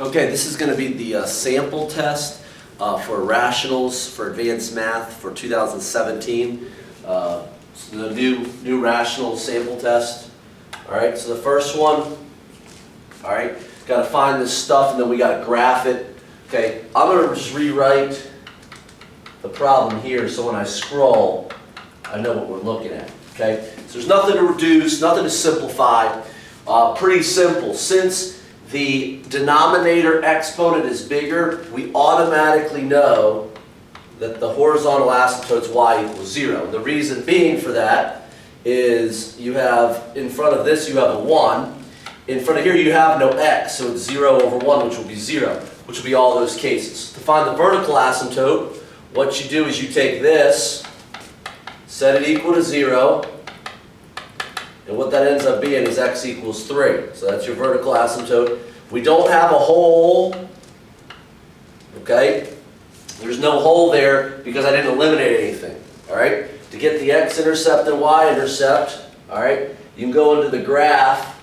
Okay, this is going to be the sample test for rationals for advanced math for 2017. So the new rational sample test. All right, so the first one, all right, got to find this stuff and then we got to graph it. Okay, I'm going to just rewrite the problem here so when I scroll, I know what we're looking at. Okay, so there's nothing to reduce, nothing to simplify. Pretty simple. Since the denominator exponent is bigger, we automatically know that the horizontal asymptote's y equals 0. The reason being for that is you have, in front of this you have a 1. In front of here you have no x, so it's 0 over 1, which will be 0, which will be all those cases. To find the vertical asymptote, what you do is you take this, set it equal to 0, and what that ends up being is x equals 3. So that's your vertical asymptote. We don't have a hole, okay? There's no hole there because I didn't eliminate anything, all right? To get the X-Intercept and Y-Intercept, all right, you can go into the graph,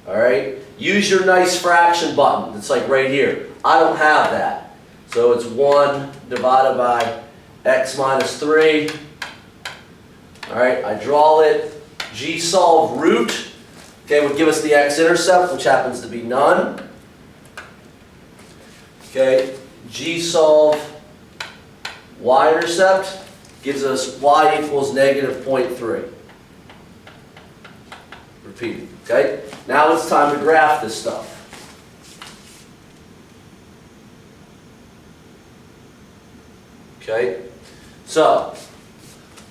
all right? Use your nice fraction button. It's like right here. I don't have that. So it's 1 divided by x minus 3. All right, I draw it. G-solve root, okay, would give us the X-intercept, which happens to be none. Okay, G-solve Y-intercept gives us y equals negative 0.3. Repeat, okay? Now it's time to graph this stuff. Okay, so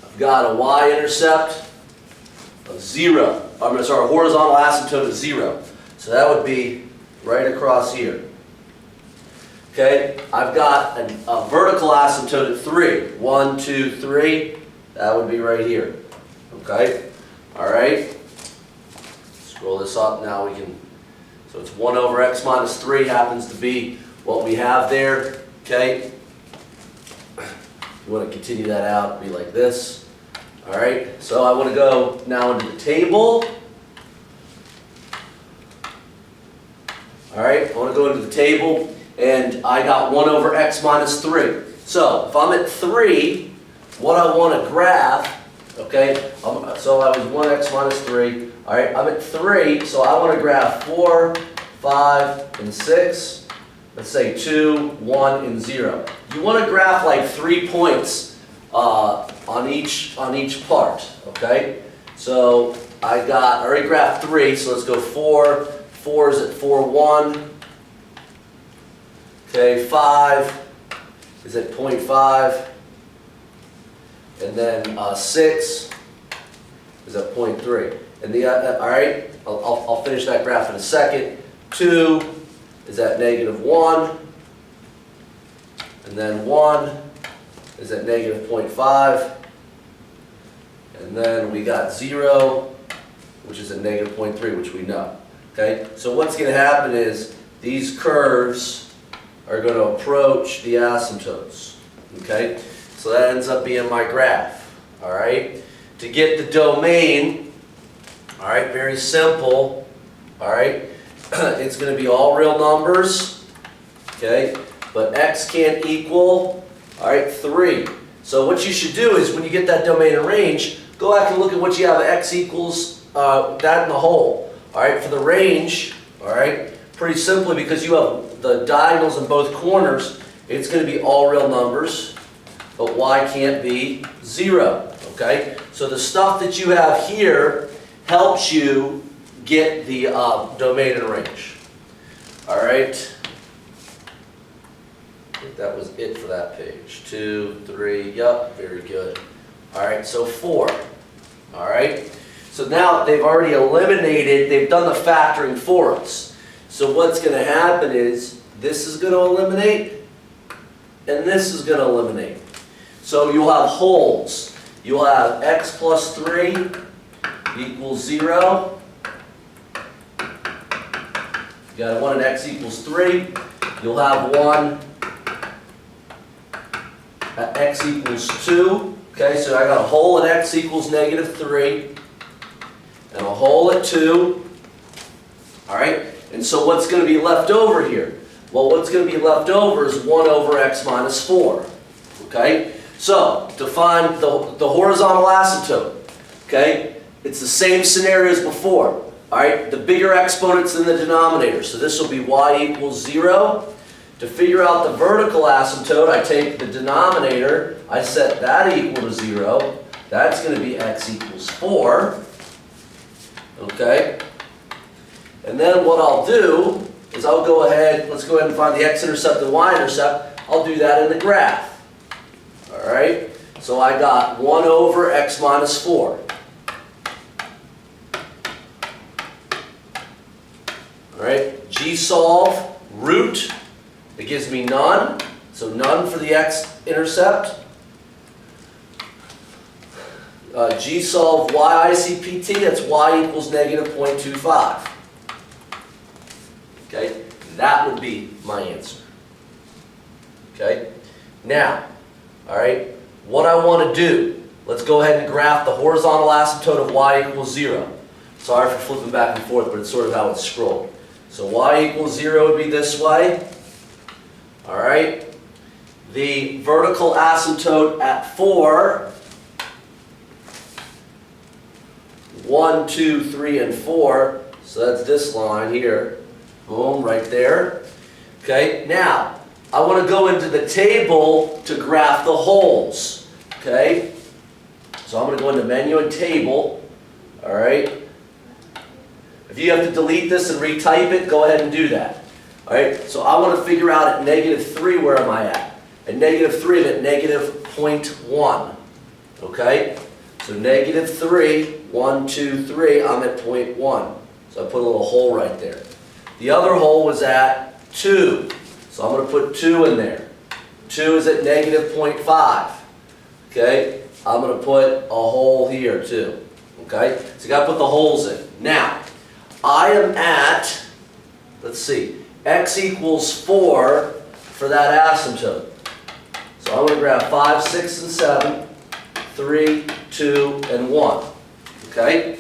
I've got a Y-intercept of 0. I'm sorry, a horizontal asymptote of 0. So that would be right across here. Okay, I've got a vertical asymptote at 3. 1, 2, 3. That would be right here. Okay, all right. Scroll this up. Now we can. So it's 1 over x minus 3 happens to be what we have there. Okay. You want to continue that out, it'd be like this. All right, so I want to go now into the table. All right, I want to go into the table, and I got 1 over x minus 3. So if I'm at 3, what I want to graph, okay, so I was 1x minus 3. All right, I'm at 3, so I want to graph 4, 5, and 6. Let's say 2, 1, and 0. You want to graph like 3 points on each part, okay? So I already graphed 3, so let's go 4. 4 is at 4, 1. Okay, 5 is at 0.5. And then 6 is at 0.3. And all right, I'll finish that graph in a second. 2 is at negative 1. And then 1 is at negative 0.5. And then we got 0, which is at negative 0.3, which we know. Okay, so what's going to happen is these curves are going to approach the asymptotes. Okay, so that ends up being my graph. All right, to get the domain, all right, very simple. All right, it's going to be all real numbers. Okay, but x can't equal, all right, 3. So what you should do is when you get that domain and range, go back and look at what you have x equals that in the whole. All right, for the range, all right, pretty simply because you have the diagonals in both corners, it's going to be all real numbers, but y can't be 0. Okay, so the stuff that you have here helps you get the domain and range. All right. I think that was it for that page. 2, 3, yup, very good. All right, so 4. All right, so now they've already eliminated, they've done the factoring for us. So what's going to happen is this is going to eliminate, and this is going to eliminate. So you'll have holes. You'll have x plus 3 equals 0. You got 1 and x equals 3. You'll have 1 at x equals 2. Okay, so I got a hole at x equals negative 3. And a hole at 2. All right, And so what's going to be left over here? Well, what's going to be left over is 1 over x minus 4. Okay? So, to find the horizontal asymptote, okay, it's the same scenario as before. Alright, the bigger exponent's in the denominator, so this will be y equals 0. To figure out the vertical asymptote, I take the denominator, I set that equal to 0. That's going to be x equals 4. Okay? And then what I'll do is I'll go ahead, let's go ahead and find the X-intercept and Y-intercept. I'll do that in the graph. Alright? So I got 1 over x minus 4. Alright? G-solve, root, it gives me none. So none for the X-intercept. G-solve Y-ICPT, that's y equals negative 0.25. Okay? That would be my answer. Okay? Now, alright, what I want to do, let's go ahead and graph the horizontal asymptote of y equals 0. Sorry for flipping back and forth, but it's sort of how it's scrolled. So y equals 0 would be this way. Alright? The vertical asymptote at 4, 1, 2, 3, and 4, so that's this line here. Boom, right there. Okay, now, I want to go into the table to graph the holes. Okay? So I'm going to go into menu and table. Alright? If you have to delete this and retype it, go ahead and do that. Alright? So I want to figure out at negative 3, where am I at? At negative 3, I'm at negative 0.1. Okay? So negative 3, 1, 2, 3, I'm at 0.1. So I put a little hole right there. The other hole was at 2. So I'm going to put 2 in there. 2 is at negative 0.5. Okay? I'm going to put a hole here too. Okay? So you got to put the holes in. Now, I am at, let's see, x equals 4 for that asymptote. So I'm going to graph 5, 6, and 7, 3, 2, and 1. Okay?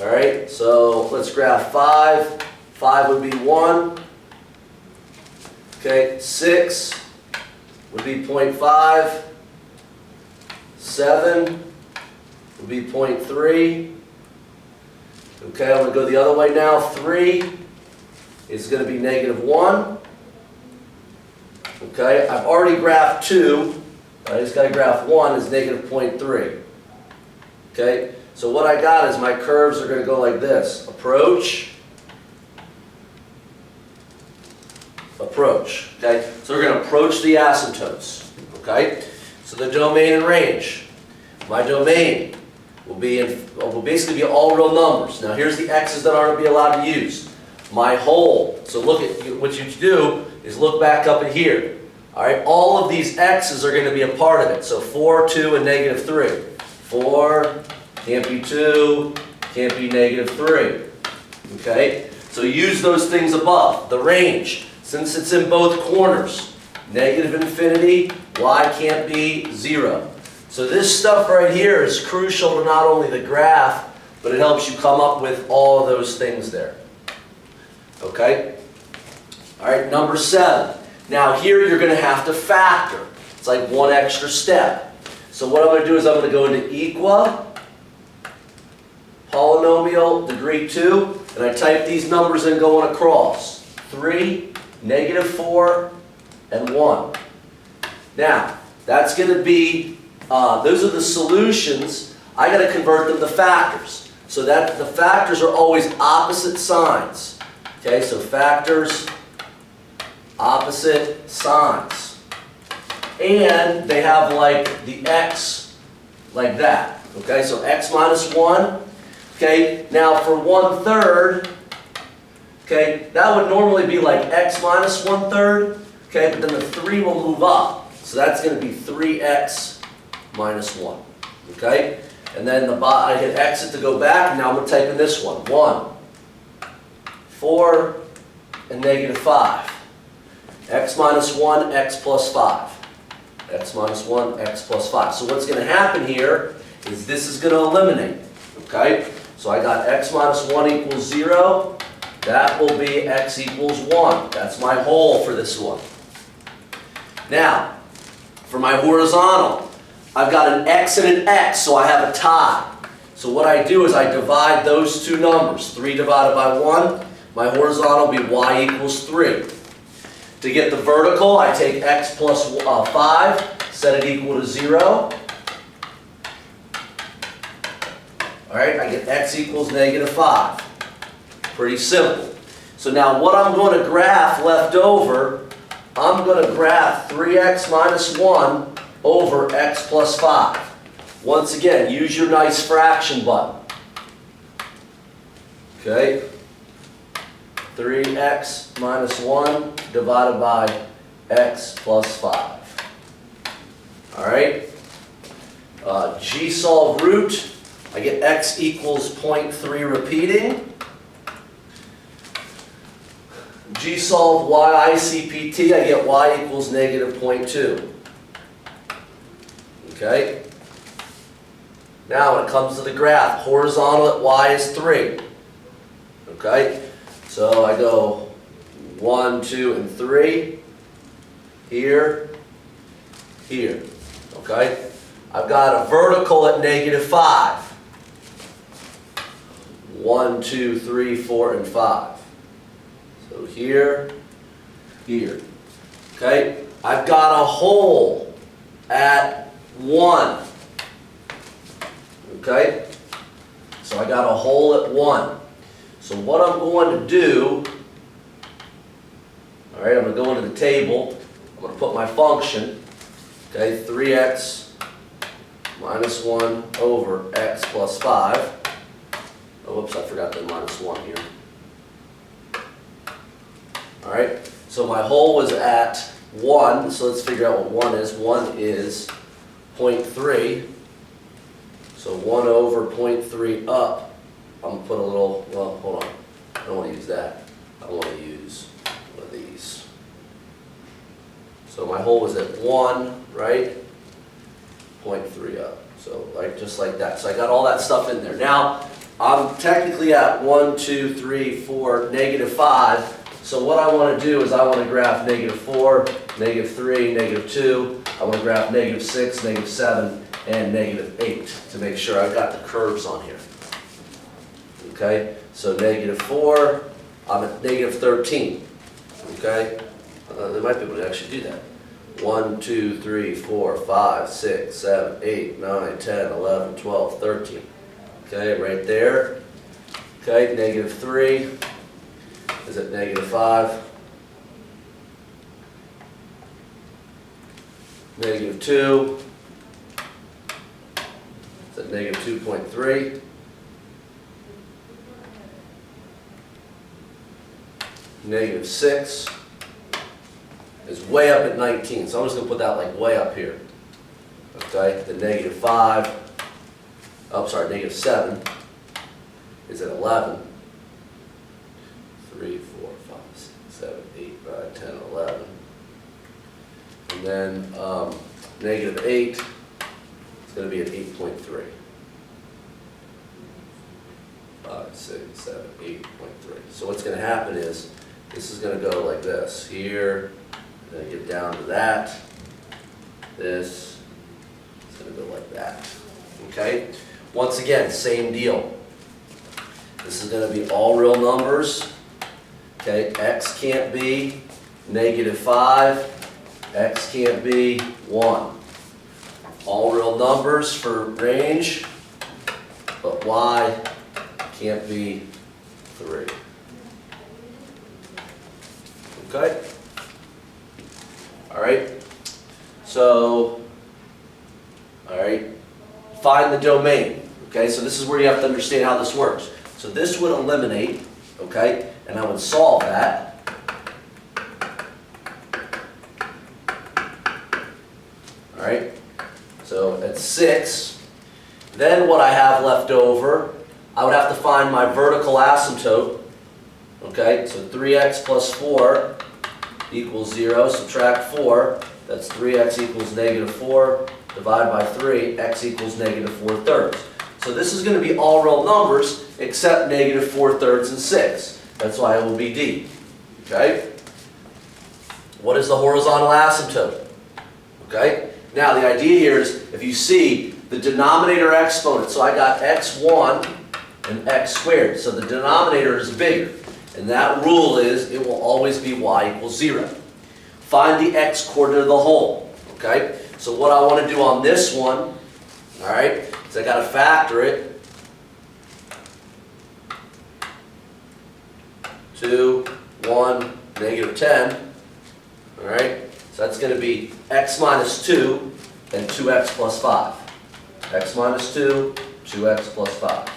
Alright, so let's graph 5. 5 would be 1. Okay, 6 would be 0.5. 7 would be 0.3. Okay, I'm going to go the other way now. 3 is going to be negative 1. Okay, I've already graphed 2. I just got to graph 1 is negative 0.3. Okay, so what I got is my curves are going to go like this. Approach. Approach. Okay, so we're going to approach the asymptotes. Okay, so the domain and range. My domain will basically be all real numbers. Now here's the x's that aren't to be allowed to use. My hole. So look at what you do is look back up at here. All right, all of these x's are going to be a part of it. So 4, 2, and negative 3. 4 can't be 2, can't be negative 3. Okay, so use those things above. The range. Since it's in both corners, negative infinity, y can't be 0. So this stuff right here is crucial to not only the graph, but it helps you come up with all of those things there. Okay? All right, number 7. Now here you're going to have to factor. It's like one extra step. So what I'm going to do is I'm going to go into equa, polynomial, degree 2, and I type these numbers in going across. 3, negative 4, and 1. Now, that's going to be, those are the solutions. I got to convert them to factors. So that the factors are always opposite signs. Okay, so factors, opposite signs. And they have like the x like that. Okay, so x minus 1. Okay, now for 1/3, okay, that would normally be like x minus 1/3. Okay, but then the 3 will move up. So that's going to be 3x minus 1. Okay, and then I hit exit to go back. Now I'm going to type in this one. 1, 4, and negative 5. X minus 1, x plus 5. X minus 1, x plus 5. So what's going to happen here is this is going to eliminate. Okay? So I got x minus 1 equals 0. That will be x equals 1. That's my whole for this one. Now, for my horizontal, I've got an x and an x, so I have a tie. So what I do is I divide those two numbers. 3 divided by 1, my horizontal will be y equals 3. To get the vertical, I take x plus 5, set it equal to 0. Alright, I get x equals -5. Pretty simple. So now what I'm going to graph left over, I'm going to graph 3x minus 1 over x plus 5. Once again, use your nice fraction button. Okay? 3x minus 1 divided by x plus 5. Alright? G-solve root, I get x equals 0.3 repeating. G-solve Y-ICPT, I get y equals -0.2. Okay? Now when it comes to the graph, horizontal at y is 3. Okay? So I go 1, 2, and 3. Here. Here. Okay? I've got a vertical at -5. 1, 2, 3, 4, and 5. So here, here. Okay? I've got a hole at 1. Okay? So I got a hole at 1. So what I'm going to do, alright, I'm going to go into the table. I'm going to put my function, okay, 3x minus 1 over x plus 5. Oh, whoops, I forgot the minus 1 here. Alright, so my hole was at 1, so let's figure out what 1 is. 1 is 0.3. So 1 over 0.3 up. I'm going to put a little, well, hold on. I don't want to use that. I want to use one of these. So my hole was at 1, right? 0.3 up. So like just like that. So I got all that stuff in there. Now, I'm technically at 1, 2, 3, 4, -5. So what I want to do is I want to graph -4, -3, -2. I want to graph -6, -7, and -8 to make sure I've got the curves on here. Okay, so -4, I'm at -13. Okay, they might be able to actually do that. 1, 2, 3, 4, 5, 6, 7, 8, 9, 10, 11, 12, 13. Okay, right there. Okay, -3 is at -5. -2 is at -2.3. -6 is way up at 19, so I'm just going to put that like way up here. Okay, the -5, oh sorry, -7 is at 11. 3, 4, 5, 6, 7, 8, 9, 10, 11. And then -8 is going to be at 8.3. 5, 6, 7, 8.3. So what's going to happen is this is going to go like this. Here, going to get down to that. This is going to go like that. Okay? Once again, same deal. This is going to be all real numbers. Okay? X can't be -5. X can't be 1. All real numbers for range, but Y can't be 3. Okay? Alright? So, alright, find the domain. Okay, so this is where you have to understand how this works. So this would eliminate, okay, and I would solve that. Alright? So at 6, then what I have left over, I would have to find my vertical asymptote. Okay, so 3x plus 4 equals 0. Subtract 4. That's 3x equals -4. Divide by 3. X equals -4/3. So this is going to be all real numbers except -4/3 and 6. That's why it will be D. Okay? What is the horizontal asymptote? Okay? Now the idea here is if you see the denominator exponent, so I got x1 and x squared, so the denominator is bigger. And that rule is it will always be y equals 0. Find the x coordinate of the whole. Okay? So what I want to do on this one, alright, is I got to factor it. 2, 1, negative 10. Alright? So that's going to be x minus 2 and 2x plus 5. X minus 2, 2x plus 5.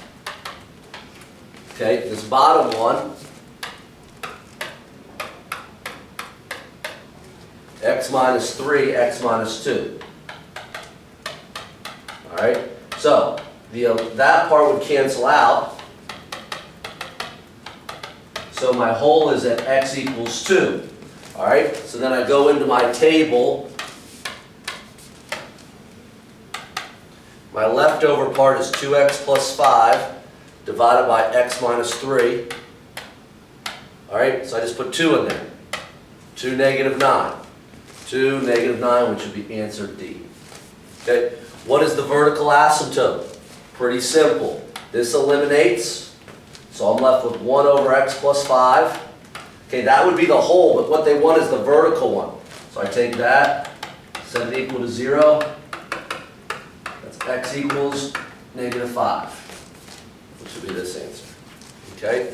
Okay, this bottom one, x minus 3, x minus 2. Alright, so that part would cancel out. So my whole is at x equals 2. Alright, so then I go into my table. My leftover part is 2x plus 5 divided by x minus 3. Alright, so I just put 2 in there. 2, negative 9. 2, negative 9, which would be answer D. Okay, what is the vertical asymptote? Pretty simple. This eliminates, so I'm left with 1 over x plus 5. Okay, that would be the whole, but what they want is the vertical one. So I take that, set it equal to 0. That's x equals negative 5, which would be this answer. Okay?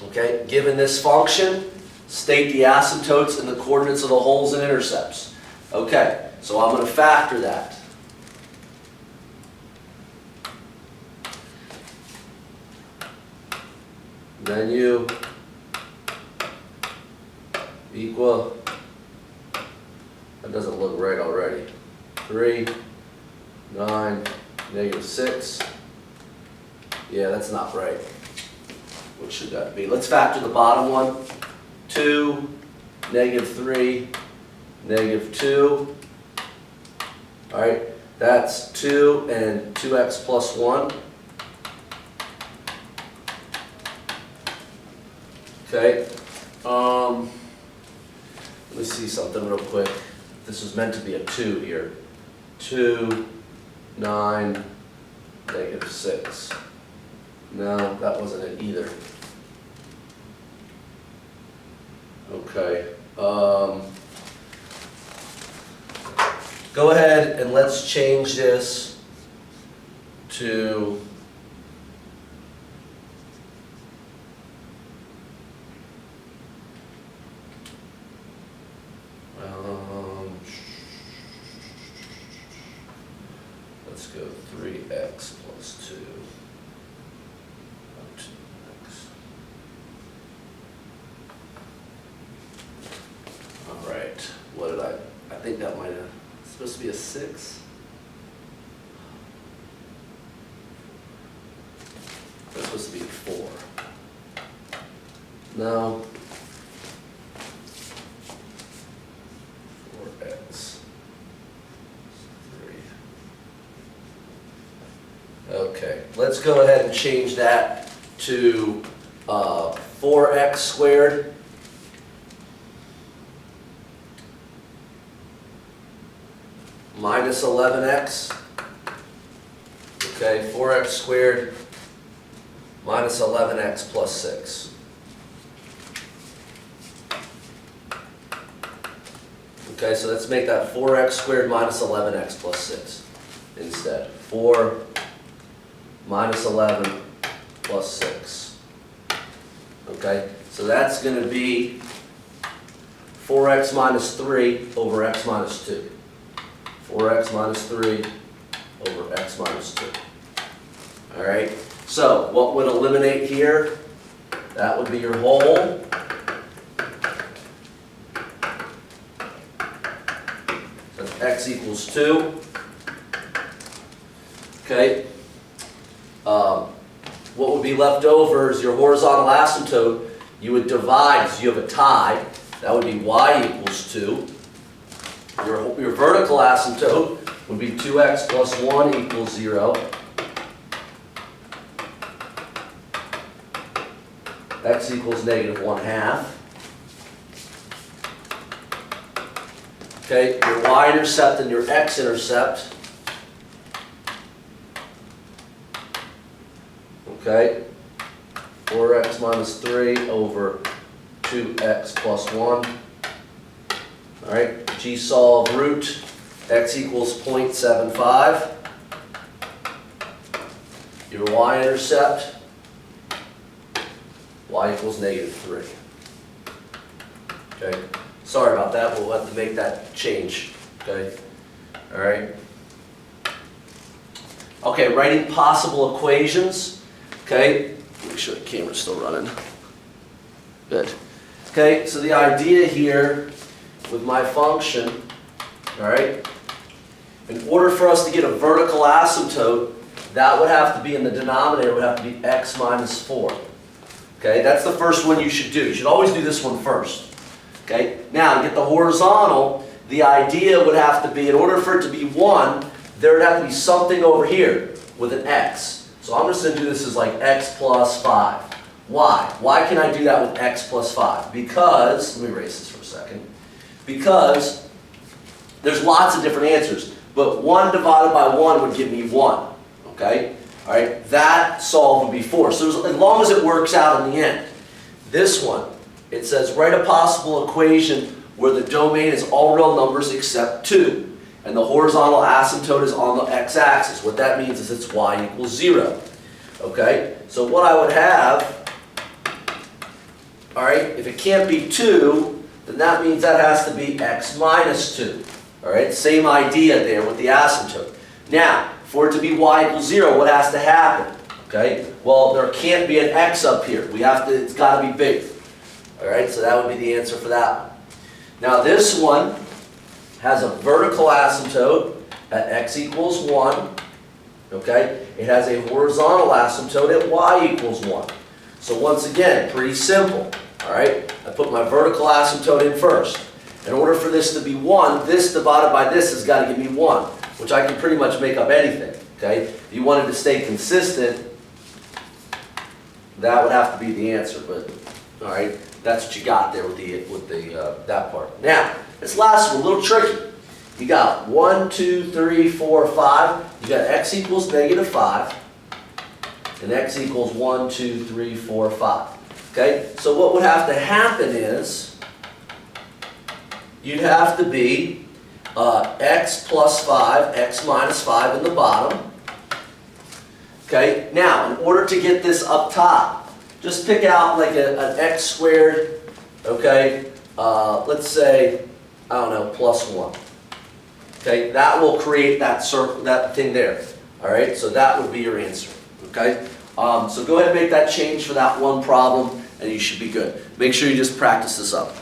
Okay, given this function, state the asymptotes and the coordinates of the holes and intercepts. Okay, so I'm going to factor that. Then you equal, that doesn't look right already. 3, 9, negative 6. Yeah, that's not right. What should that be? Let's factor the bottom one. 2, negative 3, negative 2. Alright, that's 2 and 2x plus 1. Okay, let me see something real quick. This was meant to be a 2 here. 2, 9, negative 6. No, that wasn't it either. Okay. Go ahead and let's change this to let's go 3x plus 2. 2x. All right. What did I think that might have supposed to be a 6. That's supposed to be a 4. No. 4x. 3. Okay, let's go ahead and change that to 4x squared minus 11x. Okay, 4x squared minus 11x plus 6. Okay, so let's make that 4x squared minus 11x plus 6 instead. 4 minus 11 plus 6. Okay, so that's going to be 4x minus 3 over x minus 2. 4x minus 3 over x minus 2. All right, so what would eliminate here? That would be your whole. That's x equals 2. Okay. What would be left over is your horizontal asymptote. You would divide, so you have a tie. That would be y equals 2. Your vertical asymptote would be 2x plus 1 equals 0. x equals negative 1/2. Okay, your y-intercept and your x-intercept. Okay, 4x minus 3 over 2x plus 1. All right, g-solve root, x equals 0.75. Your y-intercept, y equals negative 3. Okay, sorry about that, we'll have to make that change. Okay, all right. Okay, writing possible equations. Okay, make sure the camera's still running. Good. Okay, so the idea here with my function, all right, in order for us to get a vertical asymptote, that would have to be in the denominator, would have to be x minus 4. Okay, that's the first one you should do. You should always do this one first. Okay, now to get the horizontal, the idea would have to be, in order for it to be 1, there would have to be something over here with an x. So I'm just going to do this as like x plus 5. Why? Why can I do that with x plus 5? Because, let me erase this for a second. Because there's lots of different answers. But 1 divided by 1 would give me 1. Okay? All right? That solve would be 4. So as long as it works out in the end. This one, it says write a possible equation where the domain is all real numbers except 2. And the horizontal asymptote is on the x-axis. What that means is it's y equals 0. Okay? So what I would have, all right, if it can't be 2, then that means that has to be x minus 2. All right? Same idea there with the asymptote. Now, for it to be y equals 0, what has to happen? Okay? Well, there can't be an x up here. It's got to be big. All right? So that would be the answer for that one. Now this one has a vertical asymptote at x equals 1. Okay? It has a horizontal asymptote at y equals 1. So once again, pretty simple. All right? I put my vertical asymptote in first. In order for this to be 1, this divided by this has got to give me 1, which I can pretty much make up anything. Okay? If you wanted to stay consistent, that would have to be the answer. But all right, that's what you got there with that part. Now, this last one, a little tricky. You got 1, 2, 3, 4, 5. You got x equals negative 5. And x equals 1, 2, 3, 4, 5. Okay? So what would have to happen is, you'd have to be x plus 5, x minus 5 in the bottom. Okay? Now, in order to get this up top, just pick out like an x squared, okay? Let's say, I don't know, plus 1. Okay? That will create that circle, that thing there. All right? So that would be your answer. Okay? So go ahead and make that change for that one problem, and you should be good. Make sure you just practice this up.